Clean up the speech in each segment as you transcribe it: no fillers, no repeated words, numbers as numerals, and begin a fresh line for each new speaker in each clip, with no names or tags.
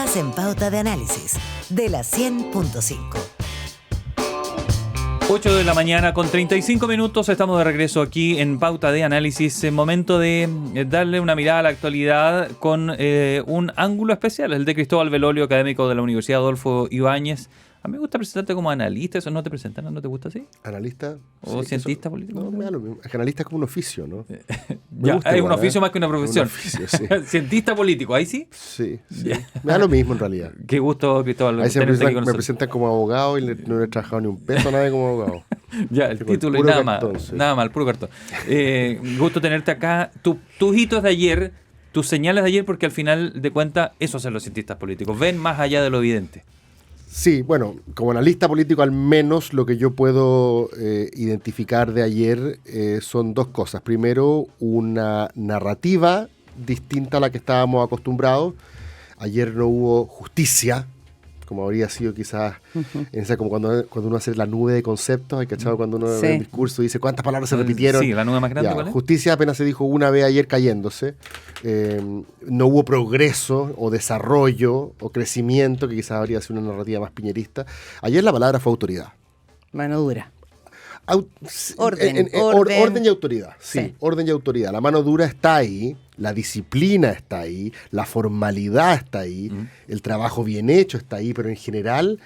Estás en Pauta de Análisis de la 100.5.
8 de la mañana con 35 minutos, estamos de regreso aquí en Pauta de Análisis, en momento de darle una mirada a la actualidad con un ángulo especial, el de Cristóbal Belolio, académico de la Universidad Adolfo Ibáñez. A mí me gusta presentarte como analista, ¿eso no te presentan? ¿No te gusta así?
¿Analista?
¿O sí, cientista político?
No, me da lo mismo. Es que analista es como un oficio, ¿no?
Ya, es un oficio más que una profesión.
Un oficio, sí.
¿Cientista político? ¿Ahí sí?
Sí. Me da lo mismo en realidad.
Qué gusto, Cristóbal.
Ahí se me presentan como abogado y no he trabajado ni un peso a nadie como abogado.
Ya, el título y nada cartón, más. Sí. Nada más, el puro cartón. Gusto tenerte acá. Tus hitos de ayer, tus señales de ayer, porque al final de cuentas, eso hacen los cientistas políticos. Ven más allá de lo evidente.
Sí, bueno, como analista político al menos lo que yo puedo identificar de ayer son dos cosas. Primero, una narrativa distinta a la que estábamos acostumbrados. Ayer no hubo justicia, como habría sido quizás, como cuando uno hace la nube de conceptos, hay cachado cuando uno ve el discurso y dice cuántas palabras se repitieron.
Sí, la nube más grande.
Ya, justicia apenas se dijo una vez ayer cayéndose. No hubo progreso o desarrollo o crecimiento, que quizás habría sido una narrativa más piñerista. Ayer la palabra fue autoridad.
Mano dura.
Orden y autoridad.
Sí,
orden y autoridad. La mano dura está ahí, la disciplina está ahí, la formalidad está ahí, el trabajo bien hecho está ahí, pero en general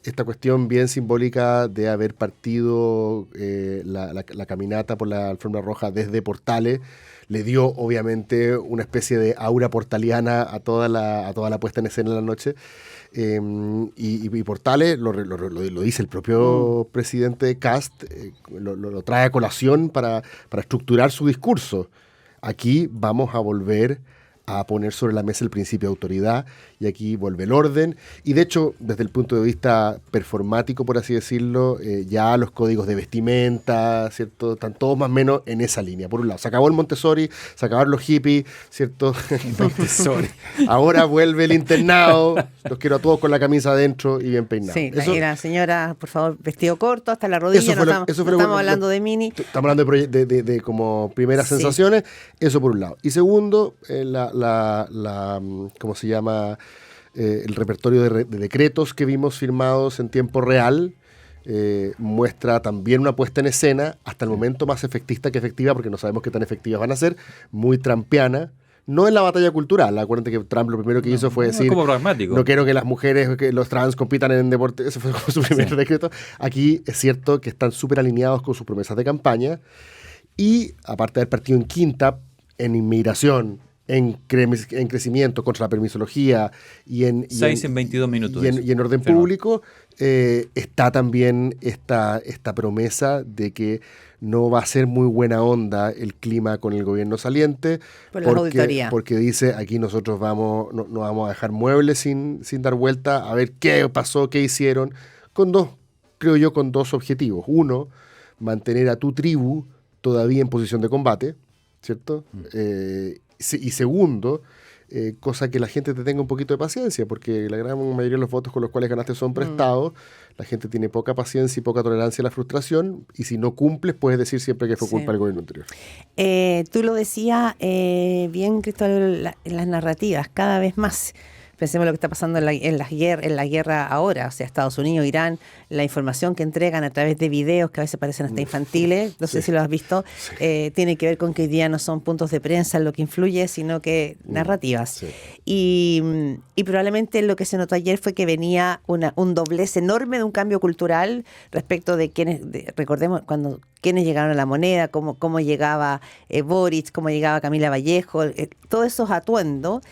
esta cuestión bien simbólica de haber partido la caminata por la alfombra roja desde Portales le dio obviamente una especie de aura portaliana a toda la puesta en escena de la noche. Y Portales, lo dice el propio presidente Kast, lo trae a colación para estructurar su discurso. Aquí vamos a volver a poner sobre la mesa el principio de autoridad y aquí vuelve el orden. Y de hecho, desde el punto de vista performático, por así decirlo, ya los códigos de vestimenta, ¿cierto? Están todos más o menos en esa línea. Por un lado, se acabó el Montessori, se acabaron los hippies, ¿cierto? Montessori. Ahora vuelve el internado, los quiero a todos con la camisa adentro y bien peinados.
Sí, y la señora, por favor, vestido corto hasta la rodilla, estamos hablando de mini.
Estamos hablando de como primeras sensaciones, eso por un lado. Y segundo, ¿cómo se llama? El repertorio de decretos que vimos firmados en tiempo real muestra también una puesta en escena hasta el momento más efectista que efectiva, porque no sabemos qué tan efectivas van a ser, muy trampiana. No en la batalla cultural. Acuérdate que Trump lo primero que hizo fue decir,
como pragmático.
No quiero que las mujeres, que los trans compitan en deporte. Ese fue su primer decreto. Aquí es cierto que están súper alineados con sus promesas de campaña y aparte de haber partido en quinta en inmigración, en crecimiento contra la permisología y en
6 en 22 minutos
y en orden público, está también esta promesa de que no va a ser muy buena onda el clima con el gobierno saliente porque dice aquí nosotros no vamos a dejar muebles sin dar vuelta a ver qué pasó, qué hicieron, con dos objetivos. Uno, mantener a tu tribu todavía en posición de combate, ¿cierto? Y segundo, cosa que la gente te tenga un poquito de paciencia, porque la gran mayoría de los votos con los cuales ganaste son prestados, la gente tiene poca paciencia y poca tolerancia a la frustración, y si no cumples puedes decir siempre que fue culpa del gobierno anterior.
Tú lo decías bien, Cristóbal, en las narrativas, cada vez más. Pensemos lo que está pasando en la guerra ahora, o sea, Estados Unidos, Irán, la información que entregan a través de videos que a veces parecen hasta infantiles, no sé si lo has visto, tiene que ver con que hoy día no son puntos de prensa lo que influye, sino que narrativas. Sí. Y probablemente lo que se notó ayer fue que venía un doblez enorme de un cambio cultural respecto de quienes, recordemos, quiénes llegaron a la moneda, cómo llegaba Boric, cómo llegaba Camila Vallejo, todos esos atuendos.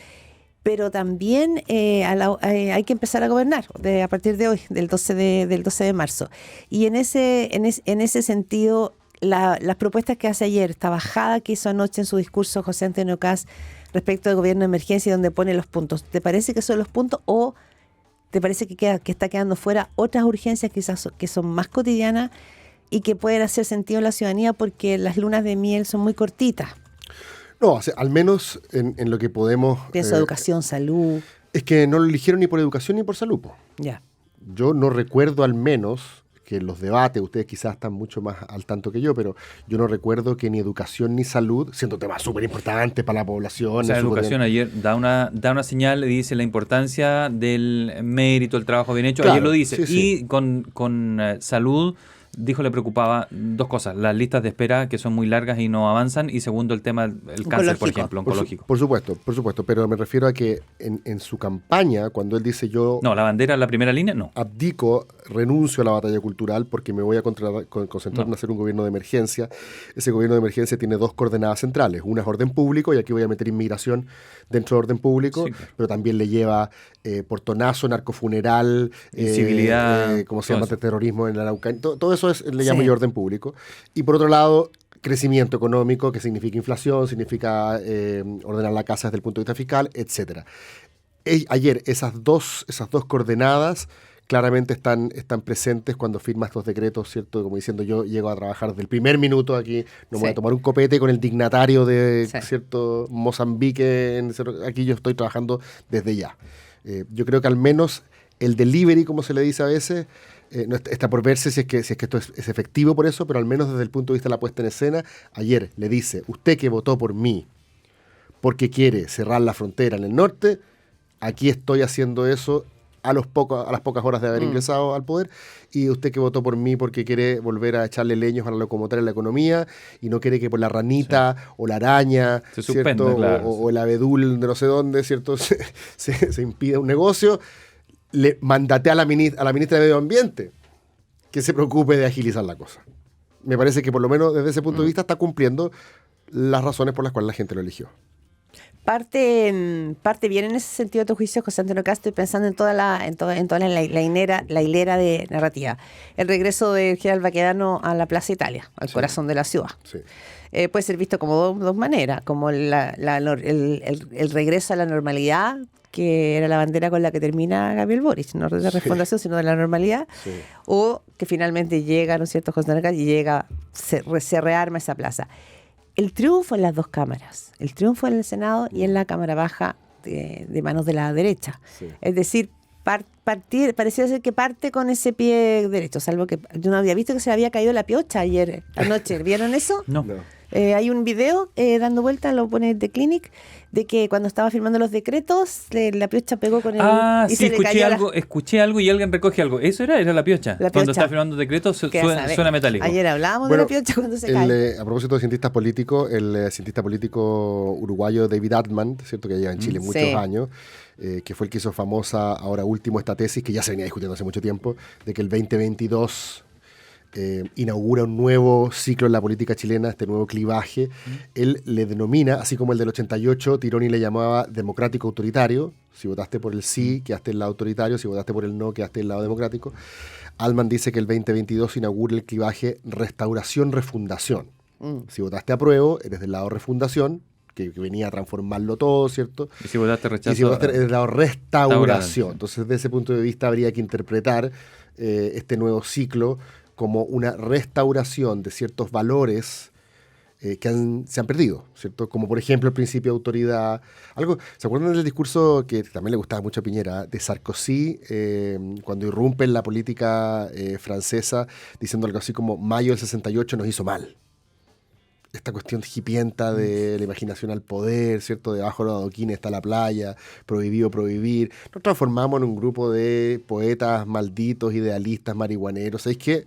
Pero también hay que empezar a gobernar a partir de hoy, del 12 de marzo. Y en ese sentido, las propuestas que hace ayer, esta bajada que hizo anoche en su discurso José Antonio Kast respecto al gobierno de emergencia, donde pone los puntos, ¿te parece que son los puntos o te parece que está quedando fuera otras urgencias quizás que son más cotidianas y que pueden hacer sentido en la ciudadanía porque las lunas de miel son muy cortitas?
No, o sea, al menos en lo que podemos...
Pienso educación, salud...
Es que no lo eligieron ni por educación ni por salud.
Ya.
Yo no recuerdo al menos que en los debates, ustedes quizás están mucho más al tanto que yo, pero yo no recuerdo que ni educación ni salud, siendo temas súper importantes para la población.
O sea, educación ayer da una señal, le dice la importancia del mérito, el trabajo bien hecho,
Claro,
ayer lo dice.
sí.
Y con salud, dijo, le preocupaba dos cosas: las listas de espera, que son muy largas y no avanzan, y segundo, el tema del cáncer, por ejemplo, oncológico.
Por supuesto, pero me refiero a que en su campaña, cuando él dice yo
No, la bandera, la primera línea, no.
abdico, renuncio a la batalla cultural porque me voy a concentrar en hacer un gobierno de emergencia. Ese gobierno de emergencia tiene dos coordenadas centrales. Una es orden público, y aquí voy a meter inmigración dentro de orden público,
Sí, claro.
pero también le lleva portonazo, narcofuneral,
Incivilidad,
¿cómo se
todo
llama?
eso.
Terrorismo en la Araucanía. Todo eso le llamo
Sí.
yo orden público. Y por otro lado, crecimiento económico, que significa inflación, significa ordenar la casa desde el punto de vista fiscal, etcétera. Ayer esas dos coordenadas claramente están presentes cuando firma estos decretos, ¿cierto? Como diciendo, yo llego a trabajar desde el primer minuto aquí, no me voy a
Sí.
tomar un copete con el dignatario de,
Sí.
¿cierto? Mozambique, aquí yo estoy trabajando desde ya. Yo creo que al menos el delivery, como se le dice a veces, no está por verse si es que esto es efectivo por eso, pero al menos desde el punto de vista de la puesta en escena, ayer le dice, usted que votó por mí porque quiere cerrar la frontera en el norte, aquí estoy haciendo eso a las pocas horas de haber ingresado al poder, y usted que votó por mí porque quiere volver a echarle leños a la locomotora en la economía y no quiere que por la ranita o la araña,
Se
¿cierto?
suspenda, claro.
o el abedul de no sé dónde, ¿cierto? se impida un negocio, le mandate a la ministra de Medio Ambiente que se preocupe de agilizar la cosa. Me parece que por lo menos desde ese punto de vista está cumpliendo las razones por las cuales la gente lo eligió.
Parte bien en ese sentido de tu juicio, José Antonio Castro, pensando en toda la hilera de narrativa. El regreso de General Baquedano a la Plaza Italia, al corazón de la ciudad.
Sí.
Puede ser visto como dos maneras, como el regreso a la normalidad, que era la bandera con la que termina Gabriel Boric, no de la refundación, sino de la normalidad,
Sí.
o que finalmente llega, ¿no es cierto?, José Antonio Castro, y llega, se rearma esa plaza. El triunfo en las dos cámaras, el triunfo en el Senado y en la Cámara Baja de manos de la derecha.
Sí.
Es decir, parecía ser que parte con ese pie derecho, salvo que yo no había visto que se le había caído la piocha ayer anoche. ¿Vieron eso?
No.
Hay un video dando vuelta, lo pone The Clinic, de que cuando estaba firmando los decretos, la piocha pegó con el...
Ah,
y
sí,
se le cayó
escuché algo y alguien recoge algo. ¿Eso era la piocha?
La
Cuando
piocha.
está firmando decretos
¿Qué vas a ver?
suena metálico.
Ayer hablábamos
Bueno,
de la piocha cuando se cae.
A propósito de cientistas políticos, el cientista político uruguayo David Altman, ¿cierto? Que lleva en Chile muchos
Sí.
años, que fue el que hizo famosa ahora último esta tesis, que ya se venía discutiendo hace mucho tiempo, de que el 2022 inaugura un nuevo ciclo en la política chilena, este nuevo clivaje. Él le denomina, así como el del 88, Tironi le llamaba democrático autoritario. Si votaste por el sí, quedaste en el lado autoritario. Si votaste por el no, quedaste en el lado democrático. Altman dice que el 2022 inaugura el clivaje restauración-refundación. Si votaste apruebo, eres del lado refundación, que venía a transformarlo todo, ¿cierto?
Y si votaste rechazo.
Y si votaste del lado restauración.
Restauración.
Entonces, desde ese punto de vista, habría que interpretar este nuevo ciclo como una restauración de ciertos valores que se han perdido, ¿cierto? Como por ejemplo el principio de autoridad. ¿Se acuerdan del discurso que también le gustaba mucho a Piñera, de Sarkozy, cuando irrumpe en la política francesa, diciendo algo así como mayo del 68 nos hizo mal? Esta cuestión hipienta de la imaginación al poder, ¿cierto? Debajo de los adoquines está la playa, prohibido prohibir. Nos transformamos en un grupo de poetas malditos, idealistas, marihuaneros. ¿Sabéis qué?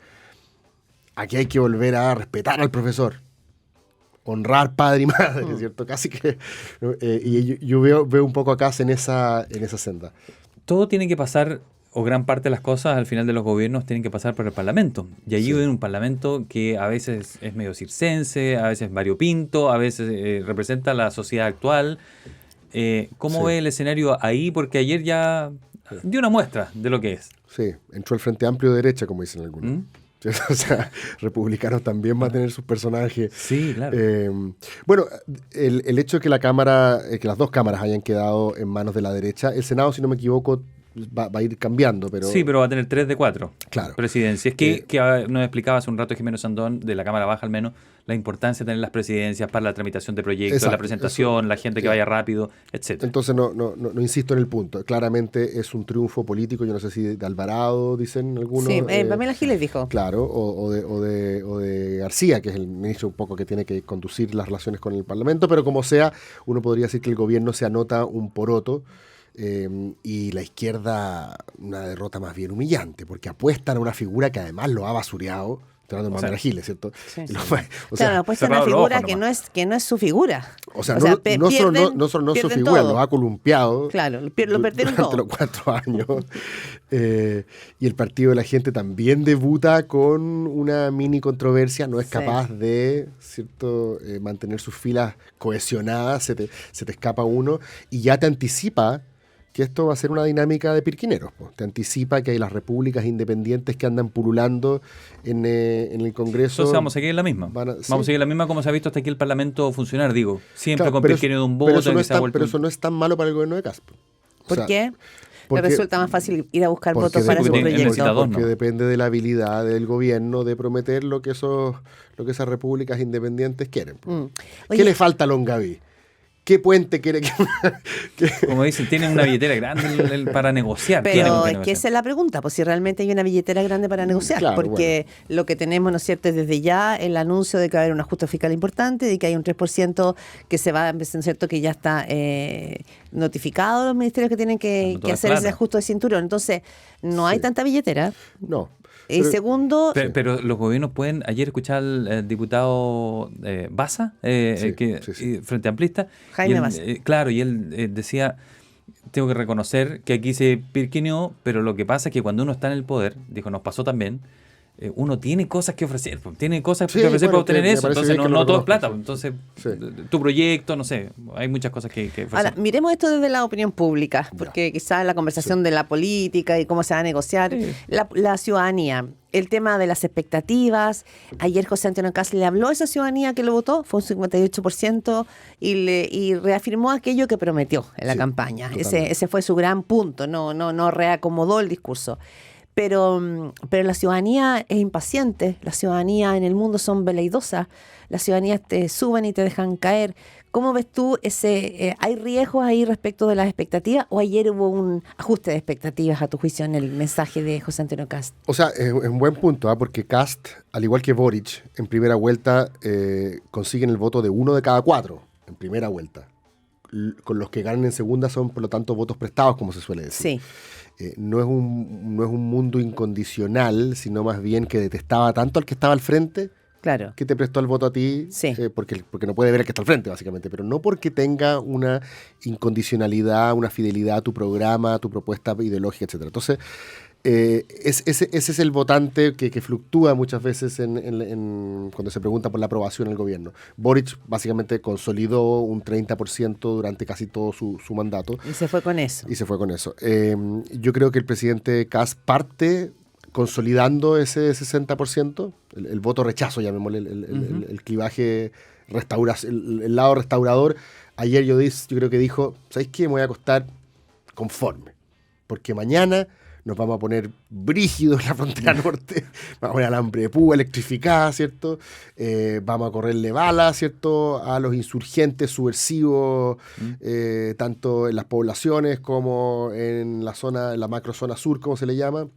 Aquí hay que volver a respetar al profesor. Honrar padre y madre, ¿cierto? Casi que... y yo veo un poco acá en esa senda.
Todo tiene que pasar, o gran parte de las cosas al final de los gobiernos tienen que pasar por el Parlamento. Y allí hay un Parlamento que a veces es medio circense, a veces variopinto, a veces representa la sociedad actual. ¿Cómo ve el escenario ahí? Porque ayer ya dio una muestra de lo que es.
Sí, entró el Frente Amplio de derecha, como dicen algunos. O sea, republicanos también va a tener sus personajes.
Sí, claro.
Bueno, el hecho de que la Cámara, que las dos cámaras hayan quedado en manos de la derecha, el Senado, si no me equivoco, va a ir cambiando, pero...
Sí, pero va a tener 3 de 4
Claro.
presidencias. Que nos explicaba hace un rato Jimeno Sandón, de la Cámara Baja al menos, la importancia de tener las presidencias para la tramitación de proyectos,
Exacto,
la presentación, la gente que vaya rápido, etcétera.
Entonces no insisto en el punto. Claramente es un triunfo político, yo no sé si de Alvarado, dicen algunos.
Sí, Pamela Giles dijo.
Claro, o de García, que es el ministro un poco que tiene que conducir las relaciones con el Parlamento, pero como sea, uno podría decir que el gobierno se anota un poroto. Y la izquierda una derrota más bien humillante, porque apuestan a una figura que además lo ha basureado. Estoy hablando de Pamela Giles, ¿cierto?
Sí, sí.
Claro,
apuestan a una figura que no es su figura.
O sea, no solo no su figura, lo ha columpiado.
Claro, lo perdieron
durante
todo.
los 4 años. Y el Partido de la Gente también debuta con una mini controversia, no es capaz de, ¿cierto?, mantener sus filas cohesionadas, se te escapa uno y ya te anticipa que esto va a ser una dinámica de pirquineros. Te anticipa que hay las repúblicas independientes que andan pululando en el Congreso.
Entonces vamos a seguir en la misma. Vamos a seguir en la misma como se ha visto hasta aquí el Parlamento funcionar, digo. Siempre
claro,
con pirquineo de un voto.
Pero eso no es tan malo para el gobierno de Casp.
¿Por qué? Le resulta más fácil ir a buscar votos para su proyecto.
Porque depende de la habilidad del gobierno de prometer lo que esas repúblicas independientes quieren. ¿Qué le falta a Longaví? ¿Qué puente quiere que...?
Como dicen, tienen una billetera grande para negociar.
Pero es que esa es la pregunta, pues si realmente hay una billetera grande para negociar,
claro,
porque lo que tenemos, ¿no es cierto?, es desde ya el anuncio de que va a haber un ajuste fiscal importante, de que hay un 3% que se va, ¿no es cierto?, que ya está notificado a los ministerios que tienen que hacer ese ajuste de cinturón. Entonces, no hay tanta billetera.
No.
Segundo...
Pero los gobiernos pueden... Ayer escuchaba al diputado Baza, Frente Amplista.
Jaime Baza.
Claro, y él decía, tengo que reconocer que aquí se pirquineó, pero lo que pasa es que cuando uno está en el poder, dijo, nos pasó también, uno tiene cosas que ofrecer, tiene cosas que ofrecer para obtener eso, entonces no todo es plata, entonces tu proyecto, no sé, hay muchas cosas que ofrecer.
Ahora, miremos esto desde la opinión pública, porque quizás la conversación de la política y cómo se va a negociar, la ciudadanía, el tema de las expectativas. Ayer José Antonio Kast le habló a esa ciudadanía que lo votó, fue un 58%, y reafirmó aquello que prometió en la campaña. Ese fue su gran punto, no reacomodó el discurso. Pero la ciudadanía es impaciente, la ciudadanía en el mundo son veleidosas, las ciudadanías te suben y te dejan caer. ¿Cómo ves tú hay riesgos ahí respecto de las expectativas o ayer hubo un ajuste de expectativas a tu juicio en el mensaje de José Antonio Kast?
O sea, es un buen punto, porque Kast, al igual que Boric, en primera vuelta consiguen el voto de 1 de cada 4 en primera vuelta. Con los que ganan en segunda son, por lo tanto, votos prestados, como se suele decir.
Sí.
No es un mundo incondicional, sino más bien que detestaba tanto al que estaba al frente,
claro,
que te prestó el voto a ti, porque no puede ver al que está al frente, básicamente, pero no porque tenga una incondicionalidad, una fidelidad a tu programa, a tu propuesta ideológica, etc. Entonces, ese es el votante que fluctúa muchas veces cuando se pregunta por la aprobación en el gobierno. Boric básicamente consolidó un 30% durante casi todo su mandato.
Y se fue con eso.
Yo creo que el presidente Kast parte consolidando ese 60%, el voto rechazo, llamémosle, el clivaje, el lado restaurador. Ayer yo creo que dijo, ¿sabéis qué? Me voy a acostar conforme, porque mañana nos vamos a poner brígidos en la frontera norte, vamos a poner alambre de púa electrificada, ¿cierto? Vamos a correrle balas, ¿cierto?, a los insurgentes subversivos, tanto en las poblaciones como en la macrozona sur, como se le llama.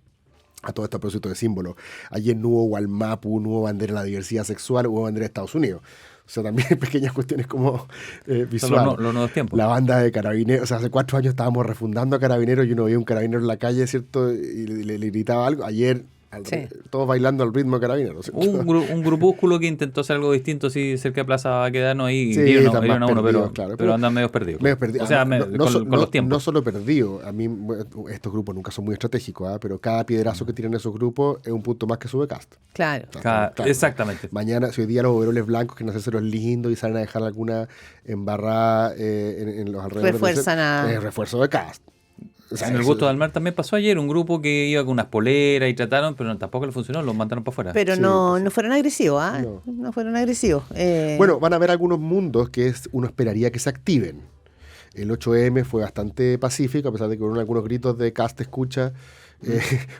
A todo este propósito de símbolos. Ayer no hubo Gualmapu, no hubo bandera de la diversidad sexual, hubo bandera de Estados Unidos. O sea, también hay pequeñas cuestiones como visuales.
Los nuevos tiempos.
La banda de carabineros, o sea, hace 4 años estábamos refundando a carabineros y uno veía un carabinero en la calle, ¿cierto? Y le gritaba algo. Ayer, todos bailando al ritmo de carabineros.
Un grupúsculo que intentó hacer algo distinto, así cerca de Plaza Baquedano, y
sí,
dieron a uno,
claro,
pero andan medio perdidos.
O
sea, con los tiempos.
No solo perdidos. A mí, estos grupos nunca son muy estratégicos, pero cada piedrazo que tiran esos grupos es un punto más que sube Kast.
Claro.
Exactamente.
Mañana, si hoy día los overoles blancos quieren hacerse los lindos y salen a dejar alguna embarrada en los alrededores. Refuerzo de Kast.
O sea, en el Gusto del Mar también pasó ayer un grupo que iba con unas poleras y trataron, pero tampoco le funcionó, los mandaron para afuera.
Pero no fueron agresivos, ¿ah? No fueron agresivos.
Bueno, van a haber algunos mundos que uno esperaría que se activen. El 8M fue bastante pacífico, a pesar de que hubo algunos gritos de Cast escucha,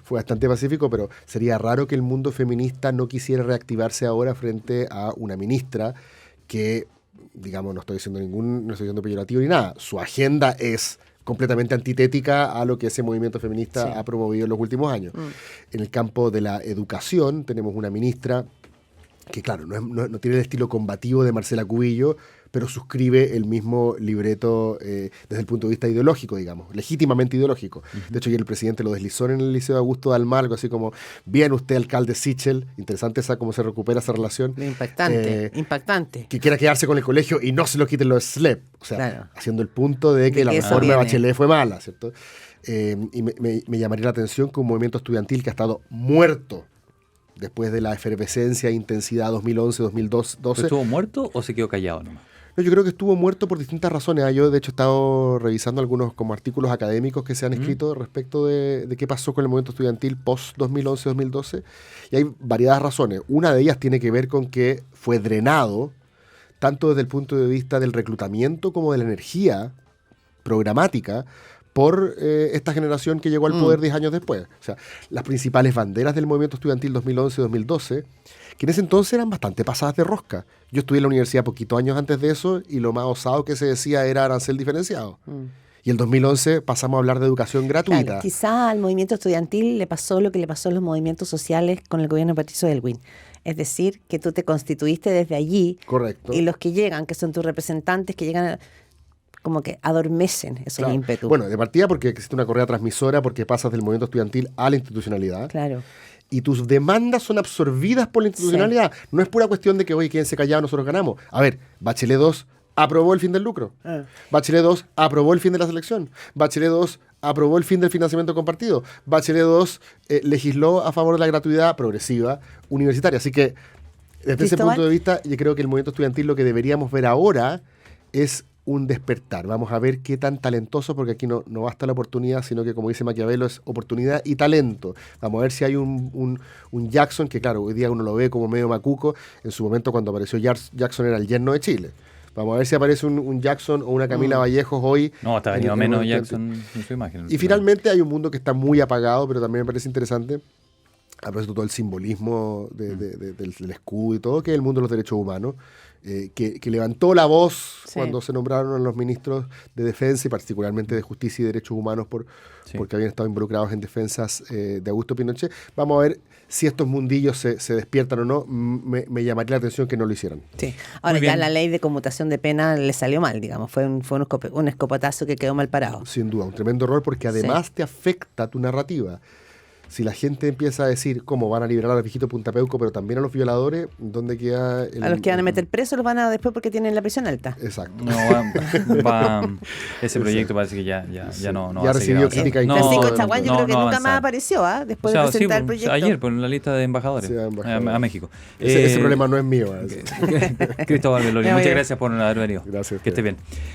fue bastante pacífico, pero sería raro que el mundo feminista no quisiera reactivarse ahora frente a una ministra que, digamos, no estoy diciendo peyorativo ni nada, su agenda es completamente antitética a lo que ese movimiento feminista ha promovido en los últimos años. En el campo de la educación tenemos una ministra que, claro, no tiene el estilo combativo de Marcela Cubillo, pero suscribe el mismo libreto desde el punto de vista ideológico, digamos, legítimamente ideológico. De hecho, ayer el presidente lo deslizó en el Liceo de Augusto Dalmar, algo así como, bien usted, alcalde Sichel, interesante cómo se recupera esa relación.
Impactante.
Que quiera quedarse con el colegio y no se lo quiten los SLEP, o sea, haciendo el punto de que la reforma de Bachelet fue mala, ¿cierto? Y me llamaría la atención que un movimiento estudiantil que ha estado muerto después de la efervescencia e intensidad 2011-2012.
¿Estuvo muerto o se quedó callado nomás?
No, yo creo que estuvo muerto por distintas razones. Yo, de hecho, he estado revisando algunos como artículos académicos que se han escrito respecto de qué pasó con el movimiento estudiantil post-2011-2012. Y hay variadas razones. Una de ellas tiene que ver con que fue drenado, tanto desde el punto de vista del reclutamiento como de la energía programática, por esta generación que llegó al poder 10 años después. O sea, las principales banderas del movimiento estudiantil 2011-2012, que en ese entonces eran bastante pasadas de rosca. Yo estudié en la universidad poquitos años antes de eso y lo más osado que se decía era arancel diferenciado. Y en 2011 pasamos a hablar de educación gratuita.
Claro, quizá al movimiento estudiantil le pasó lo que le pasó a los movimientos sociales con el gobierno de Patricio Aylwin. Es decir, que tú te constituiste desde allí.
Correcto.
Y los que llegan, que son tus representantes, que llegan como que adormecen esos ímpetus.
Bueno, de partida porque existe una correa transmisora, porque pasas del movimiento estudiantil a la institucionalidad.
Claro.
Y tus demandas son absorbidas por la institucionalidad. No es pura cuestión de que, oye, quédense callados, nosotros ganamos. A ver, Bachelet 2 aprobó el fin del lucro. Bachelet 2 aprobó el fin de la selección. Bachelet 2 aprobó el fin del financiamiento compartido. Bachelet 2 legisló a favor de la gratuidad progresiva universitaria. Así que, desde ese punto de vista, yo creo que el movimiento estudiantil lo que deberíamos ver ahora es un despertar. Vamos a ver qué tan talentoso, porque aquí no basta la oportunidad, sino que, como dice Maquiavelo, es oportunidad y talento. Vamos a ver si hay un Jackson, que claro, hoy día uno lo ve como medio macuco. En su momento, cuando apareció Jackson, era el yerno de Chile. Vamos a ver si aparece un Jackson o una Camila Vallejos hoy.
No, está venido menos Jackson en su imagen.
Y finalmente hay un mundo que está muy apagado, pero también me parece interesante, a propósito de todo el simbolismo del escudo y todo, que es el mundo de los derechos humanos. Que levantó la voz cuando se nombraron a los ministros de defensa y particularmente de justicia y derechos humanos porque habían estado involucrados en defensas de Augusto Pinochet. Vamos a ver si estos mundillos se despiertan o no. Me llamaría la atención que no lo hicieran.
Sí. Ahora ya la ley de conmutación de pena le salió mal, digamos. Fue un escopetazo que quedó mal parado.
Sin duda, un tremendo error porque además te afecta tu narrativa. Si la gente empieza a decir cómo van a liberar a los viejitos de Punta Peuco, pero también a los violadores, ¿dónde queda
a los que van a meter presos los van a después porque tienen la presión alta?
Exacto.
No, ese proyecto parece que ya no
ya recibió crítica.
Francisco Chaguán yo creo que nunca más apareció, después de presentar el proyecto.
Ayer, en la lista de embajadores a México.
Ese problema no es mío.
Cristóbal Beloli, muchas gracias por haber venido.
Gracias.
Que esté bien.